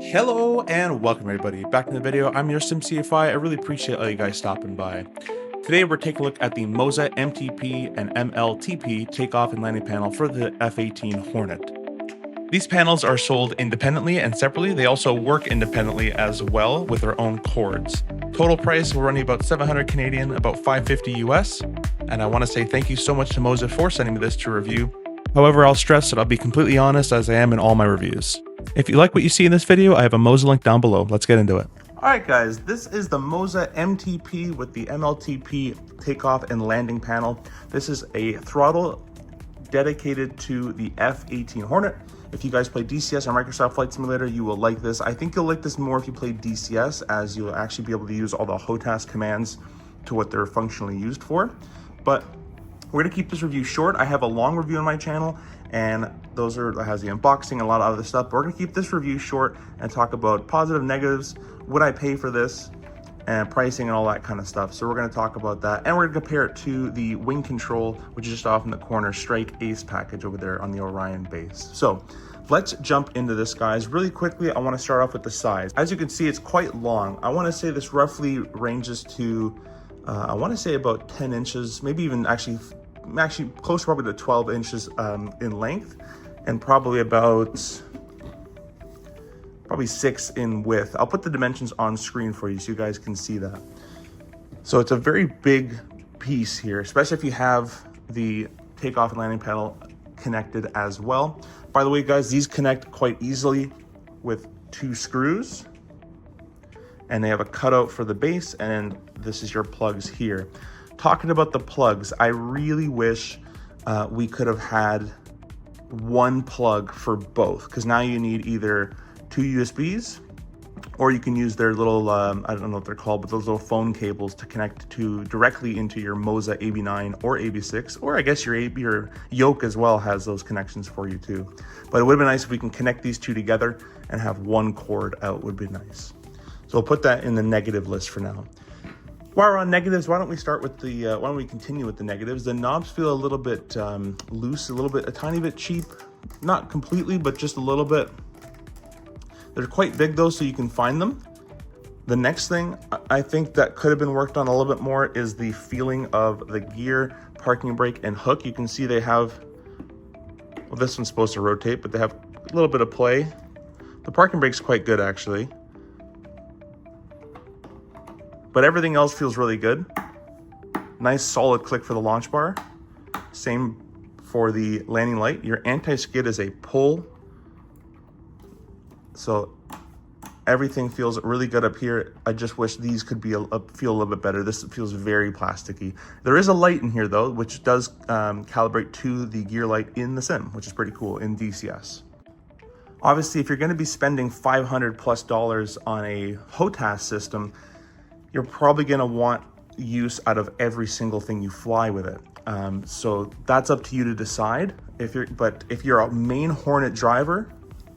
Hello and welcome everybody back in the video. I'm your SimCFI. I really appreciate all you guys stopping by. Today we're taking a look at the Moza MTP and MLTP takeoff and landing panel for the F-18 Hornet. These panels are sold independently and separately. They also work independently as well with their own cords. Total price will run you about 700 Canadian, about 550 US. And I want to say thank you so much to Moza for sending me this to review. However, I'll stress that I'll be completely honest as I am in all my reviews. If you like what you see in this video, I have a Moza link down below. Let's get into it. Alright guys, this is the Moza MTP with the MLTP takeoff and landing panel. This is a throttle dedicated to the F-18 Hornet. If you guys play DCS or Microsoft Flight Simulator, you will like this. I think you'll like this more if you play DCS, as you'll actually be able to use all the HOTAS commands to what they're functionally used for. But we're gonna keep this review short. I have a long review on my channel, and that has the unboxing and a lot of other stuff. But we're gonna keep this review short and talk about positive, negatives, would I pay for this, and pricing and all that kind of stuff. So we're gonna talk about that, and we're gonna compare it to the wing control, which is just off in the corner, Strike Ace package over there on the Orion base. So let's jump into this, guys. Really quickly, I wanna start off with the size. As you can see, it's quite long. I wanna say this roughly ranges to, I wanna say about 10 inches, maybe even actually close probably to 12 inches in length, and probably about 6 in width. I'll put the dimensions on screen for you so you guys can see that. So it's a very big piece here, especially if you have the takeoff and landing panel connected as well. By the way, guys, these connect quite easily with 2 screws, and they have a cutout for the base, and this is your plugs here. Talking about the plugs, I really wish we could have had one plug for both, because now you need either 2 USBs, or you can use their little, I don't know what they're called, but those little phone cables to connect directly into your Moza AB9 or AB6, or I guess your yoke as well has those connections for you too. But it would be nice if we can connect these 2 together and have one cord out, would be nice. So I'll put that in the negative list for now. While we're on negatives, why don't we start with why don't we continue with the negatives? The knobs feel a little bit loose, a tiny bit cheap. Not completely, but just a little bit. They're quite big though, so you can find them. The next thing I think that could have been worked on a little bit more is the feeling of the gear, parking brake, and hook. You can see they have, well, this one's supposed to rotate, but they have a little bit of play. The parking brake's quite good actually. But everything else feels really good. Nice solid click for the launch bar. Same for the landing light. Your anti-skid is a pull. So everything feels really good up here. I just wish these could be feel a little bit better. This feels very plasticky. There is a light in here though, which does calibrate to the gear light in the sim, which is pretty cool in DCS. Obviously, if you're gonna be spending $500+ on a HOTAS system, you're probably gonna want use out of every single thing you fly with it. So that's up to you to decide. But if you're a main Hornet driver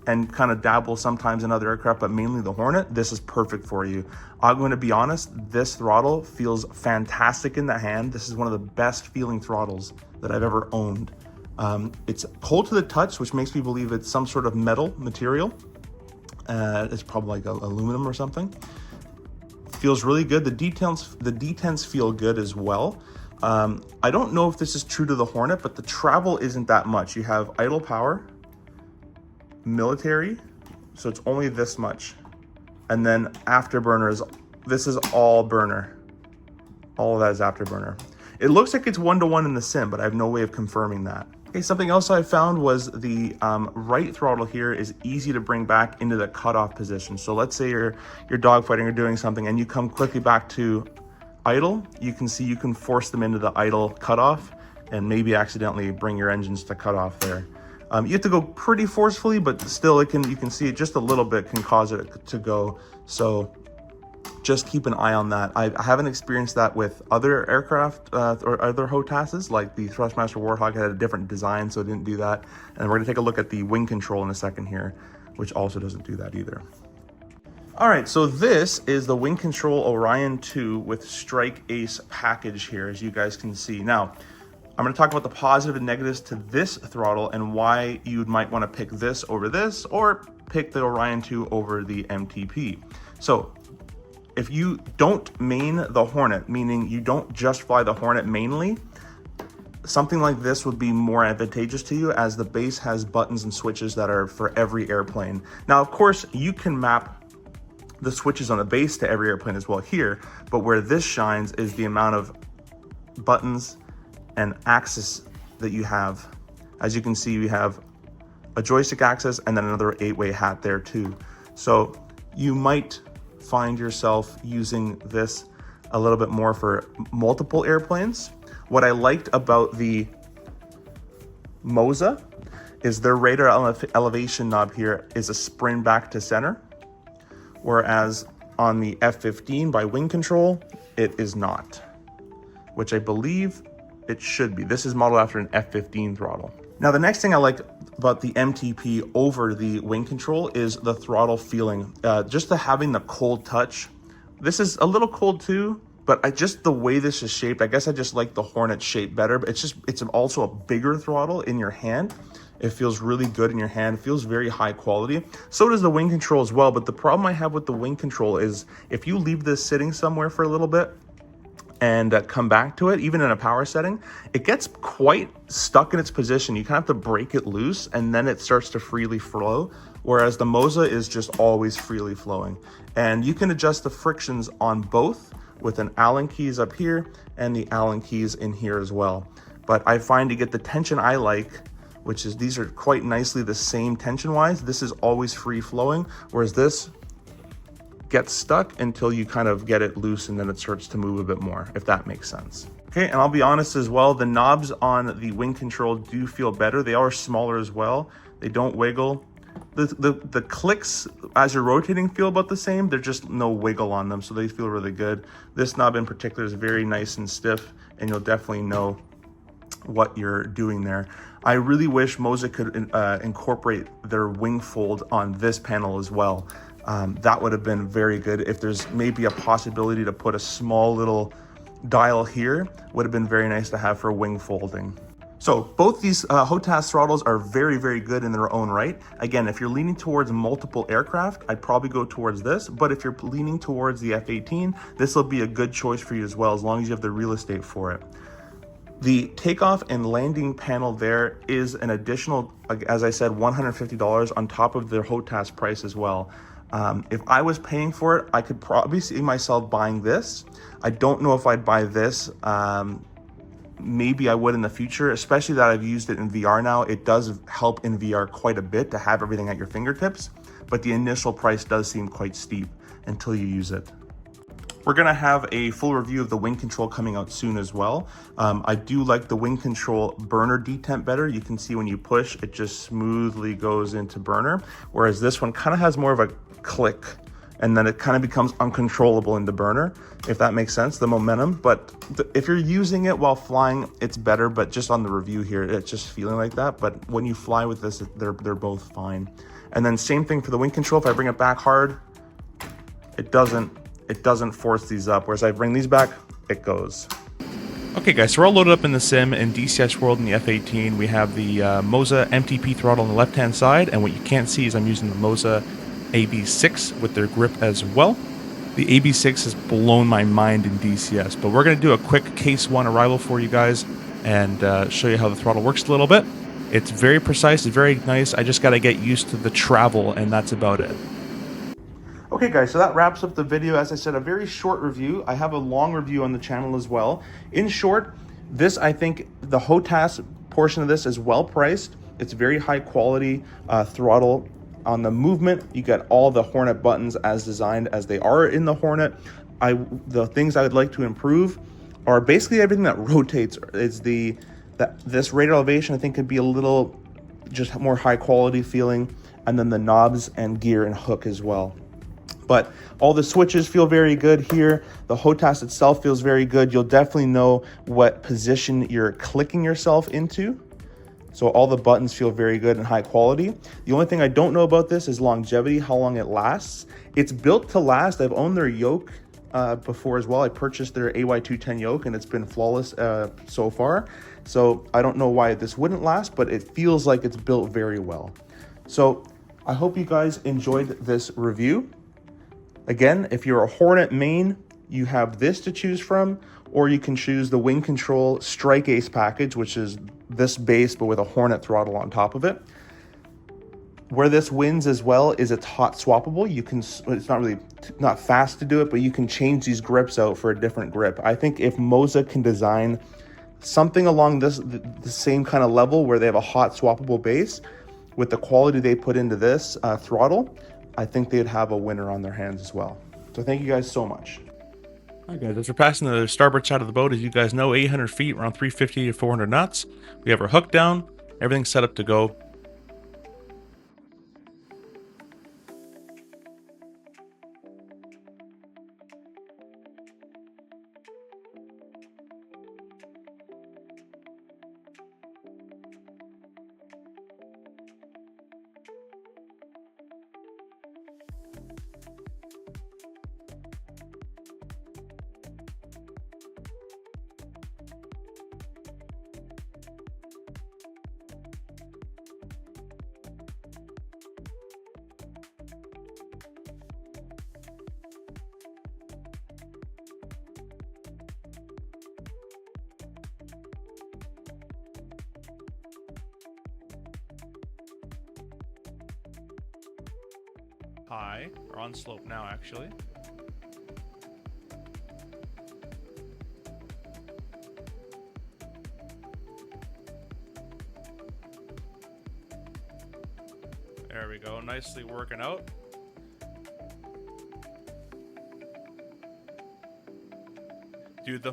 and kind of dabble sometimes in other aircraft, but mainly the Hornet, this is perfect for you. I'm gonna be honest, this throttle feels fantastic in the hand. This is one of the best feeling throttles that I've ever owned. It's cold to the touch, which makes me believe it's some sort of metal material. It's probably like aluminum or something. Feels really good. The detents feel good as well. I don't know if this is true to the Hornet, but the travel isn't that much. You have idle power, military, so it's only this much. And then afterburners, this is all burner. All of that is afterburner. It looks like it's 1-to-1 in the sim, but I have no way of confirming that. Okay, something else I found was the right throttle here is easy to bring back into the cutoff position. So let's say you're dogfighting or doing something and you come quickly back to idle, you can see you can force them into the idle cutoff and maybe accidentally bring your engines to cutoff there. You have to go pretty forcefully, but still you can see it just a little bit can cause it to go. So just keep an eye on that. I haven't experienced that with other aircraft or other HOTASs, like the Thrustmaster Warthog had a different design, so it didn't do that. And we're gonna take a look at the wing control in a second here, which also doesn't do that either. All right, so this is the wing control Orion 2 with Strike Ace package here, as you guys can see. Now, I'm going to talk about the positive and negatives to this throttle and why you might want to pick this over this, or pick the Orion 2 over the MTP. So if you don't main the Hornet, meaning you don't just fly the Hornet mainly, something like this would be more advantageous to you, as the base has buttons and switches that are for every airplane. Now, of course, you can map the switches on the base to every airplane as well here, but where this shines is the amount of buttons and axis that you have. As you can see, we have a joystick axis and then another 8-way hat there too. So you might find yourself using this a little bit more for multiple airplanes. What I liked about the Moza is their radar elevation knob here is a spring back to center, whereas on the F-15 by Wing Control, it is not, which I believe it should be. This is modeled after an F-15 throttle. Now, the next thing I like about the MTP over the Wing Control is the throttle feeling. Just having the cold touch. This is a little cold too, but just the way this is shaped, I guess I just like the Hornet shape better, but it's also a bigger throttle in your hand. It feels really good in your hand. It feels very high quality. So does the Wing Control as well, but the problem I have with the Wing Control is if you leave this sitting somewhere for a little bit and come back to it, even in a power setting, it gets quite stuck in its position. You kind of have to break it loose and then it starts to freely flow, whereas the Moza is just always freely flowing. And you can adjust the frictions on both with an Allen keys up here and the Allen keys in here as well. But I find to get the tension I like, which is these are quite nicely the same tension wise, this is always free flowing, whereas this gets stuck until you kind of get it loose and then it starts to move a bit more, if that makes sense. Okay, and I'll be honest as well, the knobs on the Wing Control do feel better. They are smaller as well. They don't wiggle. The clicks as you're rotating feel about the same. There's just no wiggle on them, so they feel really good. This knob in particular is very nice and stiff, and you'll definitely know what you're doing there. I really wish Moza could incorporate their wing fold on this panel as well. That would have been very good. If there's maybe a possibility to put a small little dial here, would have been very nice to have for wing folding. So both these HOTAS throttles are very, very good in their own right. Again, if you're leaning towards multiple aircraft, I'd probably go towards this, but if you're leaning towards the F-18, this will be a good choice for you as well, as long as you have the real estate for it. The takeoff and landing panel there is an additional, as I said, $150 on top of their HOTAS price as well. If I was paying for it, I could probably see myself buying this. I don't know if I'd buy this. Maybe I would in the future, especially that I've used it in VR now. It does help in VR quite a bit to have everything at your fingertips, but the initial price does seem quite steep until you use it. We're gonna have a full review of the Wing Control coming out soon as well. I do like the Wing Control burner detent better. You can see when you push, it just smoothly goes into burner, whereas this one kind of has more of a click, and then it kind of becomes uncontrollable into burner, if that makes sense, the momentum. But if you're using it while flying, it's better, but just on the review here, it's just feeling like that. But when you fly with this, they're both fine. And then same thing for the Wing Control. If I bring it back hard, it doesn't force these up, whereas I bring these back, it goes. Okay guys, so we're all loaded up in the sim in DCS World in the F-18. We have the Moza MTP throttle on the left-hand side, and what you can't see is I'm using the Moza AB6 with their grip as well. The AB6 has blown my mind in DCS, but we're going to do a quick case 1 arrival for you guys and show you how the throttle works a little bit. It's very precise, it's very nice. I just got to get used to the travel, and that's about it. Okay guys, so that wraps up the video. As I said, a very short review. I have a long review on the channel as well. In short, this, I think the HOTAS portion of this is well priced. It's very high quality throttle. On the movement, you get all the Hornet buttons as designed as they are in the Hornet. The things I would like to improve are basically everything that rotates. Is this radar elevation I think could be a little just more high quality feeling, and then the knobs and gear and hook as well. But all the switches feel very good here. The HOTAS itself feels very good. You'll definitely know what position you're clicking yourself into. So all the buttons feel very good and high quality. The only thing I don't know about this is longevity, how long it lasts. It's built to last. I've owned their yoke before as well. I purchased their AY210 yoke and it's been flawless so far. So I don't know why this wouldn't last, but it feels like it's built very well. So I hope you guys enjoyed this review. Again, if you're a Hornet main, you have this to choose from, or you can choose the Wing Control Strike Ace package, which is this base but with a Hornet throttle on top of it. Where this wins as well is it's hot swappable. You can, it's not fast to do it, but you can change these grips out for a different grip. I think if Moza can design something along the same kind of level where they have a hot swappable base with the quality they put into this throttle, I think they'd have a winner on their hands as well. So thank you guys so much. All right, guys, as we're passing the starboard side of the boat, as you guys know, 800 feet, around 350 to 400 knots. We have our hook down, everything's set up to go. High, or on slope now actually. There we go, nicely working out. Dude, the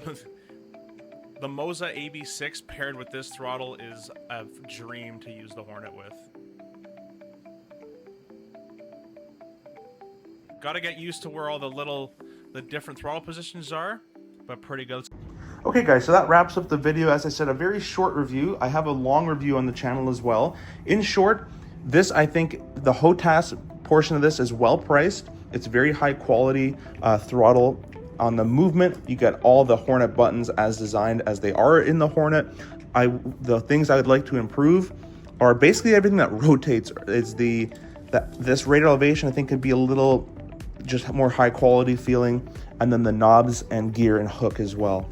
Moza AB6 paired with this throttle is a dream to use the Hornet with. Gotta get used to where all the different throttle positions are, but pretty good. Okay guys, so that wraps up the video. As I said, a very short review. I have a long review on the channel as well. In short, this, I think the HOTAS portion of this is well priced. It's very high quality throttle. On the movement, you get all the Hornet buttons as designed as they are in the Hornet. The things I would like to improve are basically everything that rotates. This rate elevation I think could be a little just more high quality feeling, and then the knobs and gear and hook as well.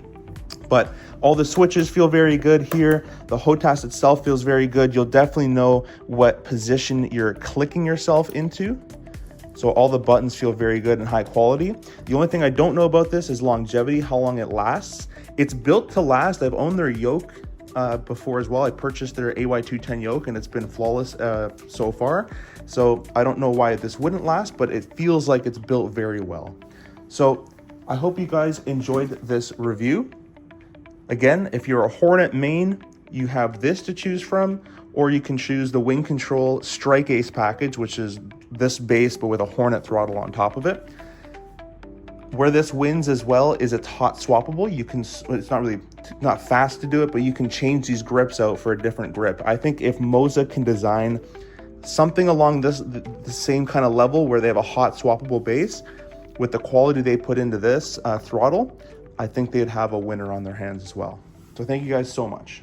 But all the switches feel very good here. The HOTAS itself feels very good. You'll definitely know what position you're clicking yourself into. So all the buttons feel very good and high quality. The only thing I don't know about this is longevity, how long it lasts. It's built to last. I've owned their yoke before as well. I purchased their AY210 yoke and it's been flawless so far. So I don't know why this wouldn't last, but it feels like it's built very well. So I hope you guys enjoyed this review. Again, if you're a Hornet main, you have this to choose from, or you can choose the Wing Control Strike Ace package, which is this base but with a Hornet throttle on top of it. Where this wins as well is it's hot swappable. You can, it's not fast to do it, but you can change these grips out for a different grip. I think if Moza can design something along the same kind of level where they have a hot swappable base with the quality they put into this throttle, I think they'd have a winner on their hands as well. So thank you guys so much.